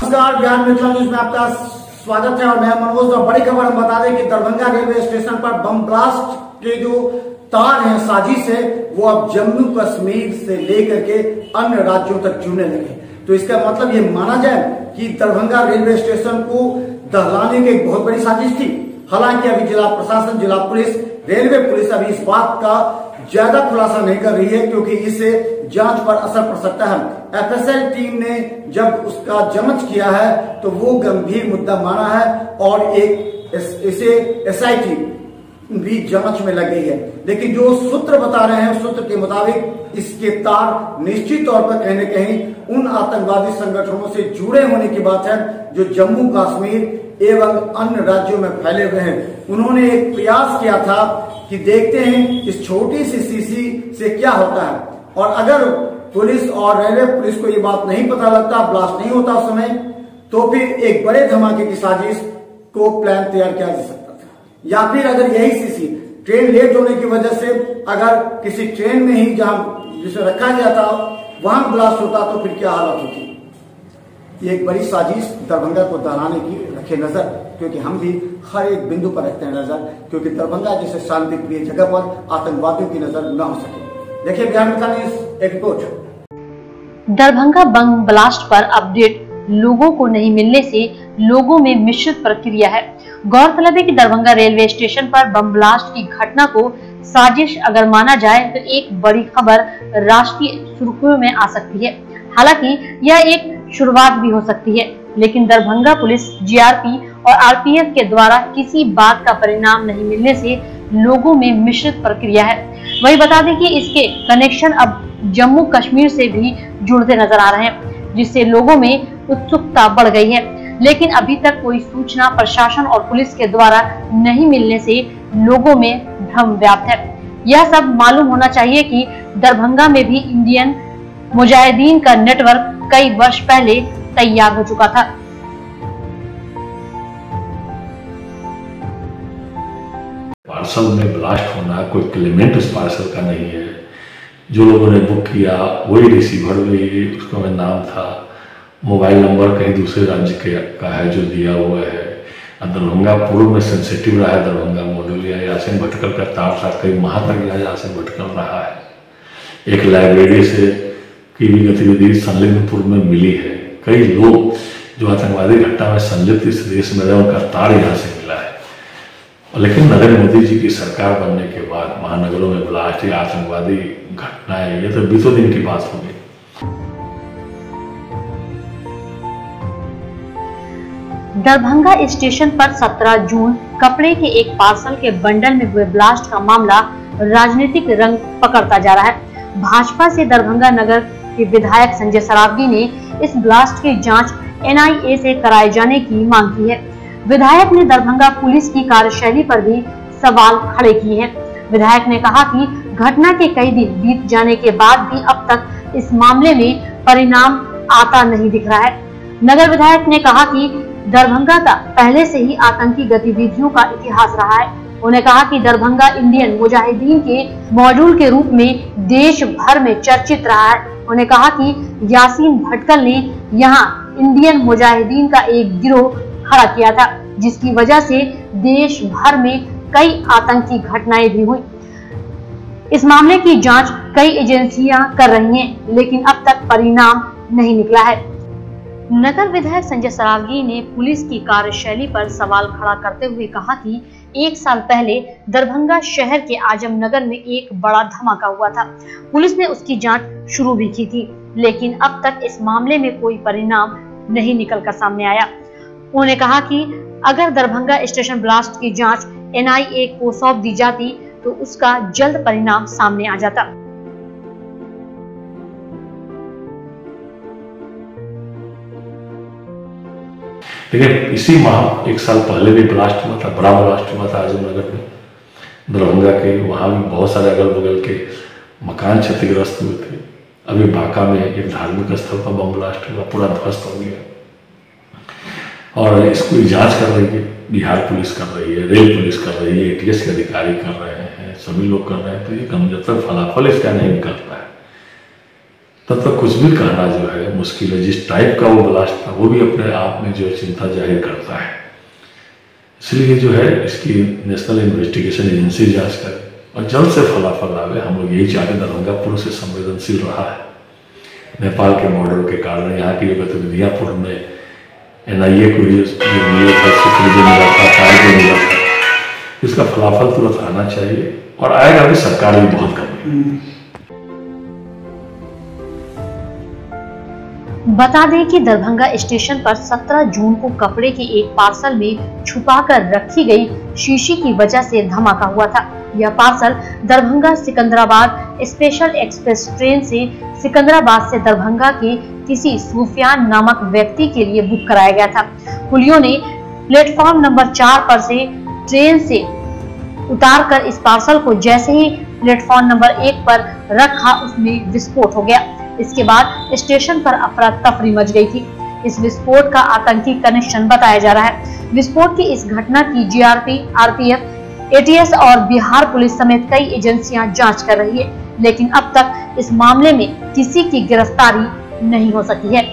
नमस्कार, बिहार मिथिला न्यूज में आपका स्वागत है और मैं मनोज। और बड़ी खबर हम बता दें कि दरभंगा रेलवे स्टेशन पर बम ब्लास्ट के जो तार हैं, साजिश है, वो अब जम्मू कश्मीर से लेकर के अन्य राज्यों तक जुड़ने लगे। तो इसका मतलब ये माना जाए कि दरभंगा रेलवे स्टेशन को दहलाने की एक बहुत बड़ी साजिश थी। हालांकि अभी जिला प्रशासन, जिला पुलिस, रेलवे पुलिस अभी इस बात का ज्यादा खुलासा नहीं कर रही है, क्योंकि इससे जांच पर असर पड़ सकता है। एफएसएल टीम ने जब उसका जांच किया है तो वो गंभीर मुद्दा माना है और इसे एसआईटी भी जांच में लग गई है। लेकिन जो सूत्र बता रहे हैं, सूत्र के मुताबिक इसके तार निश्चित तौर पर कहीं न कहीं उन आतंकवादी संगठनों से जुड़े होने की बात है जो जम्मू कश्मीर एवं अन्य राज्यों में फैले हुए हैं। उन्होंने एक प्रयास किया था कि देखते हैं इस छोटी सी शीशी से क्या होता है, और अगर पुलिस और रेलवे पुलिस को ये बात नहीं पता लगता, ब्लास्ट नहीं होता उस समय, तो फिर एक बड़े धमाके की साजिश को प्लान तैयार किया जा सकता था। या फिर अगर यही शीशी ट्रेन लेट होने की वजह से अगर किसी ट्रेन में ही जहां जिसे रखा गया था वहां ब्लास्ट होता तो फिर क्या हालत होती। ये एक बड़ी साजिश दरभंगा को दहलाने की रखे नजर, क्योंकि हम भी हर एक बिंदु पर रखते हैं नजर, क्योंकि दरभंगा जैसे शांति प्रिय जगह पर आतंकवादियों की नजर न हो सके। देखिए बिहार मिथिला न्यूज एक रिपोर्ट। दरभंगा बम ब्लास्ट पर अपडेट लोगों को नहीं मिलने से लोगों में मिश्रित प्रतिक्रिया है। गौरतलब है कि दरभंगा रेलवे स्टेशन पर बम ब्लास्ट की घटना को साजिश अगर माना जाए तो एक बड़ी खबर राष्ट्रीय सुर्खियों में आ सकती है। हालांकि यह एक शुरुआत भी हो सकती है, लेकिन दरभंगा पुलिस, जीआरपी और आरपीएफ के द्वारा किसी बात का परिणाम नहीं मिलने से लोगों में मिश्रित प्रक्रिया है। वही बता दें कि इसके कनेक्शन अब जम्मू कश्मीर से भी जुड़ते नजर आ रहे हैं, जिससे लोगों में उत्सुकता बढ़ गई है। लेकिन अभी तक कोई सूचना प्रशासन और पुलिस के द्वारा नहीं मिलने से लोगों में भ्रम व्याप्त है। यह सब मालूम होना चाहिए कि दरभंगा में भी इंडियन मुजाहिदीन का नेटवर्क कई वर्ष पहले तैयार हो चुका था। पार्सल में ब्लास्ट होना कोई क्लेमेंट उस पार्सल का नहीं है। जो लोगों ने बुक किया वही रिसीवर भी, उसका में नाम था, मोबाइल नंबर कहीं दूसरे राज्य का है जो दिया हुआ है। दरभंगा पूर्व में सेंसिटिव रहा है, दरभंगा मॉडल या यासीन भटकल का तार था, कई माह तक यासीन भटकल रहा है। एक लाइब्रेरी से की भी गतिविधि संलिग्नपुर में मिली है। कई लोग जो आतंकवादी घटना में संलिप्त इस देश में रहे, उनका तार यहाँ से मिला है। लेकिन नरेंद्र मोदी जी की सरकार बनने के बाद महानगरों में ब्लास्ट या आतंकवादी घटनाएं, ये तो बीतों दिन की बात होगी। दरभंगा स्टेशन पर 17 जून कपड़े के एक पार्सल के बंडल में हुए ब्लास्ट का मामला राजनीतिक रंग पकड़ता जा रहा है। भाजपा से दरभंगा नगर के विधायक संजय सरावगी ने इस ब्लास्ट की जांच एनआईए से कराए जाने की मांग की है। विधायक ने दरभंगा पुलिस की कार्यशैली पर भी सवाल खड़े किए हैं। विधायक ने कहा कि घटना के कई दिन बीत जाने के बाद भी अब तक इस मामले में परिणाम आता नहीं दिख रहा है। नगर विधायक ने कहा कि दरभंगा का पहले से ही आतंकी गतिविधियों का इतिहास रहा है। उन्होंने कहा कि दरभंगा इंडियन मुजाहिदीन के मॉड्यूल के रूप में देश भर में चर्चित रहा है। उन्होंने कहा कि यासीन भटकल ने यहाँ इंडियन मुजाहिदीन का एक गिरोह खड़ा किया था, जिसकी वजह से देश भर में कई आतंकी घटनाएं भी हुई। इस मामले की जांच कई एजेंसियां कर रही हैं, लेकिन अब तक परिणाम नहीं निकला है। नगर विधायक संजय सरावगी ने पुलिस की कार्यशैली पर सवाल खड़ा करते हुए कहा कि 1 साल पहले दरभंगा शहर के आजम नगर में एक बड़ा धमाका हुआ था। पुलिस ने उसकी जांच शुरू भी की थी, लेकिन अब तक इस मामले में कोई परिणाम नहीं निकलकर सामने आया। उन्होंने कहा कि अगर दरभंगा स्टेशन ब्लास्ट की जांच एनआईए को सौंप दी जाती तो उसका जल्द परिणाम सामने आ जाता। देखिए, इसी माह 1 साल पहले भी ब्लास्ट हुआ था, बड़ा ब्लास्ट हुआ था आजम नगर में, दरभंगा के। वहाँ भी बहुत सारे अगल बगल के मकान क्षतिग्रस्त हुए थे। अभी बांका में एक धार्मिक स्थल पर बम ब्लास्ट हुआ, पूरा ध्वस्त हो गया। और इसको जांच कर रही है, बिहार पुलिस कर रही है, रेल पुलिस कर रही है, एटीएस के अधिकारी कर रहे हैं, सभी लोग कर रहे हैं। तो ये जब तक फलाफल इसका नहीं निकलता है तब तक कुछ भी कहना जो है मुश्किल है। जिस टाइप का वो ब्लास्ट था वो भी अपने आप में जो है चिंता जाहिर करता है। इसलिए जो है इसकी नेशनल इन्वेस्टिगेशन एजेंसी जांच करे और जल्द से फलाफल आवे। हम लोग यही चाहते हैं। दरभंगा पूर्व से संवेदनशील रहा है नेपाल के बॉर्डर के कारण। यहाँ की गतिविधियाँ पूर्व में NIA को मिला था, इसका फलाफल तुरंत आना चाहिए और आएगा भी। सरकार भी बहुत कम है। बता दें कि दरभंगा स्टेशन पर 17 जून को कपड़े के एक पार्सल में छुपाकर रखी गई शीशी की वजह से धमाका हुआ था। यह parcel Darbhanga Secunderabad special express train से सिकंदराबाद से दरभंगा के किसी सुफियान नामक व्यक्ति के लिए बुक कराया गया था। कुलियों ने प्लेटफॉर्म नंबर 4 पर से ट्रेन से उतारकर इस पार्सल को जैसे ही प्लेटफॉर्म नंबर 1 पर रखा, उसमें विस्फोट हो गया। इसके बाद स्टेशन पर अफरा तफरी मच गई थी। इस विस्फोट का आतंकी कनेक्शन बताया जा रहा है। विस्फोट की इस घटना की GRP, RPF, ATS और बिहार पुलिस समेत कई एजेंसियां जांच कर रही है, लेकिन अब तक इस मामले में किसी की गिरफ्तारी नहीं हो सकी है।